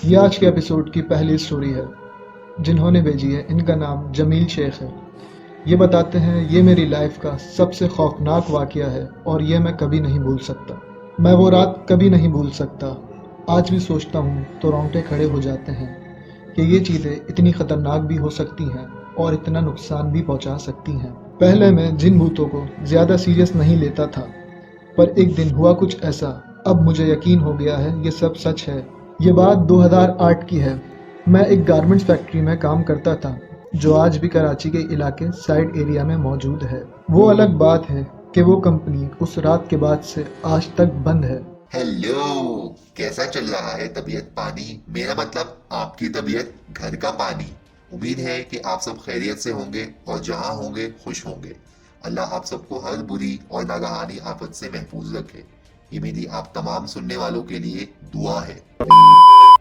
یہ آج کے ایپیسوڈ کی پہلی سٹوری ہے جنہوں نے بھیجی ہے، ان کا نام جمیل شیخ ہے۔ یہ بتاتے ہیں یہ میری لائف کا سب سے خوفناک واقعہ ہے اور یہ میں کبھی نہیں بھول سکتا۔ میں وہ رات کبھی نہیں بھول سکتا۔ آج بھی سوچتا ہوں تو رونگٹے کھڑے ہو جاتے ہیں کہ یہ چیزیں اتنی خطرناک بھی ہو سکتی ہیں اور اتنا نقصان بھی پہنچا سکتی ہیں۔ پہلے میں جن بھوتوں کو زیادہ سیریس نہیں لیتا تھا، پر ایک دن ہوا کچھ ایسا، اب مجھے یقین ہو گیا ہے یہ سب سچ ہے۔ یہ بات 2008 کی ہے۔ میں ایک گارمنٹس فیکٹری میں کام کرتا تھا جو آج بھی کراچی کے علاقے سائڈ ایریا میں موجود ہے۔ وہ الگ بات ہے کہ وہ کمپنی اس رات کے بعد سے آج تک بند ہے۔ ہیلو، کیسا چل رہا ہے طبیعت پانی؟ میرا مطلب آپ کی طبیعت گھر کا پانی۔ امید ہے کہ آپ سب خیریت سے ہوں گے اور جہاں ہوں گے خوش ہوں گے۔ اللہ آپ سب کو ہر بری اور ناگہانی آفت سے محفوظ رکھے۔ یہ میری آپ تمام سننے والوں کے لیے دعا ہے۔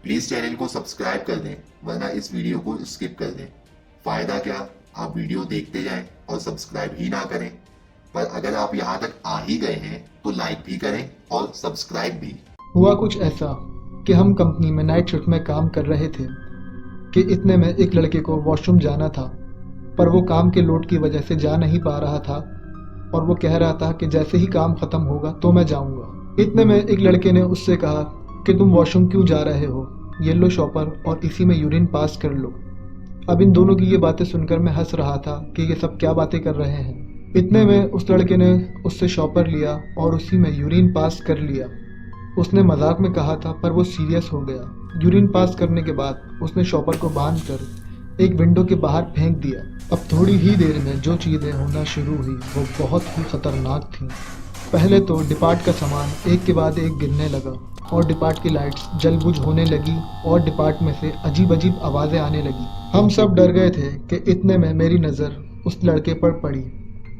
پلیز چینل کو سبسکرائب کر دیں ورنہ اس ویڈیو کو اسکپ کر دیں۔ فائدہ کیا، آپ ویڈیو دیکھتے جائیں اور سبسکرائب ہی نہ کریں، پر اگر آپ یہاں تک آ ہی گئے ہیں تو لائک بھی کریں اور سبسکرائب بھی۔ ہوا کچھ ایسا کہ ہم کمپنی میں نائٹ شفٹ میں کام کر رہے تھے کہ اتنے میں ایک لڑکے کو واش روم جانا تھا، پر وہ کام کے لوڈ کی وجہ سے جا نہیں پا رہا تھا اور وہ کہہ رہا تھا کہ جیسے ہی کام ختم ہوگا تو میں جاؤں گا۔ اتنے میں ایک لڑکے نے اس سے کہا کہ تم واش روم کیوں جا رہے ہو، یہ لو شاپر اور اسی میں یورین پاس کر لو۔ اب ان دونوں کی یہ باتیں سن کر میں ہنس رہا تھا کہ یہ سب کیا باتیں کر رہے ہیں۔ اتنے میں اس لڑکے نے اس سے شاپر لیا اور اسی میں یورین پاس کر لیا۔ اس نے مذاق میں کہا تھا پر وہ سیریس ہو گیا۔ یورین پاس کرنے کے بعد اس نے شاپر کو باندھ کر ایک ونڈو کے باہر پھینک دیا۔ اب تھوڑی ہی دیر میں جو چیزیں ہونا شروع ہوئی وہ بہت ہی خطرناک تھیں۔ پہلے تو ڈپارٹ کا سامان ایک کے بعد ایک گرنے لگا اور ڈپارٹ کی لائٹس جل بجھ ہونے لگی اور ڈپارٹ میں سے عجیب عجیب آوازیں آنے لگی۔ ہم سب ڈر گئے تھے کہ اتنے میں میری نظر اس لڑکے پر پڑی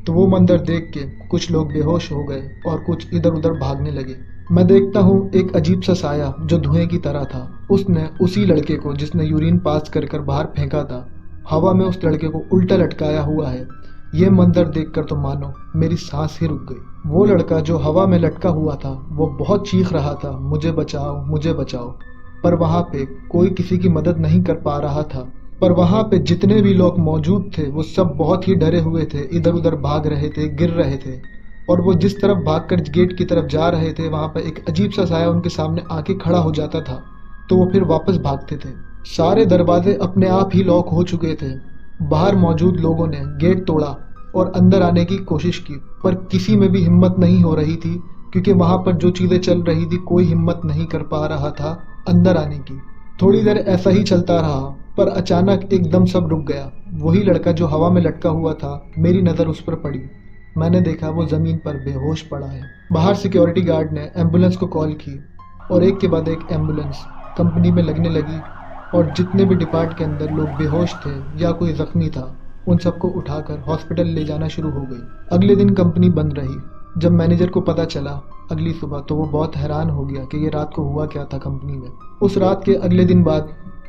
تو وہ منظر دیکھ کے کچھ لوگ بے ہوش ہو گئے اور کچھ ادھر ادھر بھاگنے لگے۔ میں دیکھتا ہوں ایک عجیب سا سایہ جو دھوئیں کی طرح تھا، اس نے اسی لڑکے کو جس نے یورین پاس کر کر باہر پھینکا تھا، ہوا میں اس لڑکے کو الٹا لٹکایا ہوا ہے۔ یہ منظر دیکھ کر تو مانو میری سانس ہی رک گئی۔ وہ لڑکا جو ہوا میں لٹکا ہوا تھا وہ بہت چیخ رہا تھا، مجھے بچاؤ مجھے بچاؤ، پر وہاں پہ کوئی کسی کی مدد نہیں کر پا رہا تھا۔ پر وہاں پہ جتنے بھی لوگ موجود تھے وہ سب بہت ہی ڈرے ہوئے تھے، ادھر ادھر بھاگ رہے تھے، گر رہے تھے، اور وہ جس طرف بھاگ کر گیٹ کی طرف جا رہے تھے وہاں پہ ایک عجیب سا سایہ ان کے سامنے آ کے کھڑا ہو جاتا تھا تو وہ پھر واپس بھاگتے تھے۔ سارے دروازے اپنے آپ ہی لاک ہو چکے تھے۔ باہر موجود لوگوں نے گیٹ توڑا اور اندر آنے کی کوشش کی، پر کسی میں بھی ہمت نہیں ہو رہی تھی کیونکہ وہاں پر جو چیزیں چل رہی تھی کوئی ہمت نہیں کر پا رہا تھا اندر آنے کی۔ تھوڑی دیر ایسا ہی چلتا رہا پر اچانک ایک دم سب رک گیا۔ وہی لڑکا جو ہوا میں لٹکا ہوا تھا، میری نظر اس پر پڑی۔ میں نے دیکھا وہ زمین پر بے ہوش پڑا ہے۔ باہر سیکیورٹی گارڈ نے ایمبولنس کو کال کی اور ایک کے بعد ایک ایمبولنس کمپنی میں لگنے لگی اور جتنے بھی ڈپارٹ کے اندر لوگ بے ہوش تھے یا کوئی زخمی تھا ان سب کو اٹھا کر ہاسپٹل لے جانا شروع ہو گئی۔ اگلے دن کمپنی بند رہی۔ جب مینیجر کو پتہ چلا اگلی صبح تو وہ بہت حیران ہو گیا کہ یہ رات کو ہوا کیا تھا کمپنی میں۔ اس رات کے اگلے دن بعد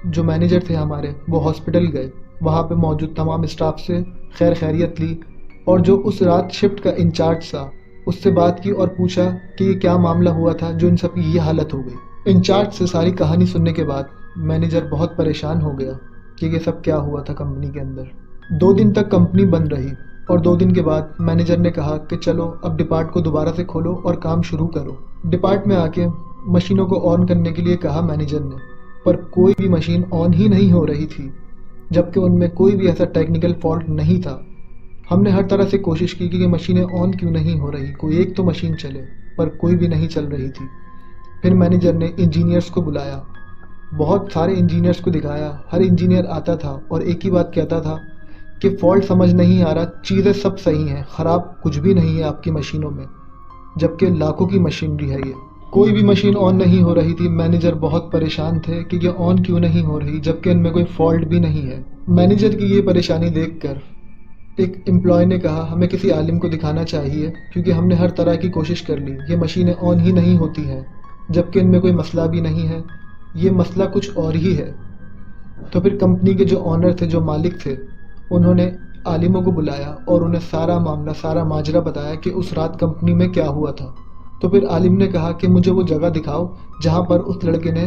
جو مینیجر تھے ہمارے وہ ہاسپٹل گئے، وہاں پہ موجود تمام اسٹاف سے خیر خیریت لی اور جو اس رات شفٹ کا انچارج تھا اس سے بات کی اور پوچھا کہ یہ کیا معاملہ ہوا تھا جو ان سب کی یہ حالت ہو گئی۔ انچارج سے ساری کہانی سننے کے بعد مینیجر بہت پریشان ہو گیا کہ یہ سب کیا ہوا تھا کمپنی کے اندر۔ 2 دن تک کمپنی بند رہی اور 2 دن کے بعد مینیجر نے کہا کہ چلو اب ڈپارٹ کو دوبارہ سے کھولو اور کام شروع کرو۔ ڈپارٹ میں آ کے مشینوں کو آن کرنے کے لیے کہا مینیجر نے، پر کوئی بھی مشین آن ہی نہیں ہو رہی تھی، جبکہ ان میں کوئی بھی ایسا ٹیکنیکل فالٹ نہیں تھا۔ ہم نے ہر طرح سے کوشش کی کہ یہ مشینیں آن کیوں نہیں ہو رہی، کوئی ایک تو مشین چلے، پر کوئی بھی نہیں چل رہی تھی۔ پھر مینیجر نے انجینئرز کو بلایا، بہت سارے انجینئرز کو دکھایا، ہر انجینئر آتا تھا اور ایک ہی بات کہتا تھا کہ فالٹ سمجھ نہیں آ رہا، چیزیں سب صحیح ہیں، خراب کچھ بھی نہیں ہے آپ کی مشینوں میں، جبکہ لاکھوں کی مشینری ہے یہ۔ کوئی بھی مشین آن نہیں ہو رہی تھی۔ مینیجر بہت پریشان تھے کہ یہ آن کیوں نہیں ہو رہی جبکہ ان میں کوئی فالٹ بھی نہیں ہے۔ مینیجر کی یہ پریشانی دیکھ کر ایک امپلائی نے کہا ہمیں کسی عالم کو دکھانا چاہیے کیونکہ ہم نے ہر طرح کی کوشش کر لی، یہ مشینیں آن ہی نہیں ہوتی ہیں جبکہ ان میں کوئی مسئلہ بھی نہیں ہے، یہ مسئلہ کچھ اور ہی ہے۔ تو پھر کمپنی کے جو آنر تھے، جو مالک تھے، انہوں نے عالموں کو بلایا اور انہیں سارا معاملہ، سارا ماجرا بتایا کہ اس رات کمپنی میں کیا ہوا تھا۔ تو پھر عالم نے کہا کہ مجھے وہ جگہ دکھاؤ جہاں پر اس لڑکے نے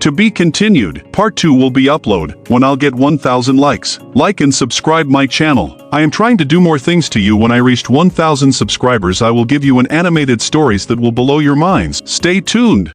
To be continued, part 2 will be uploaded when I'll get 1000 likes. Like and subscribe my channel. I am trying to do more things to you. When I reached 1000 subscribers, I will give you an animated stories that will blow your minds. Stay tuned.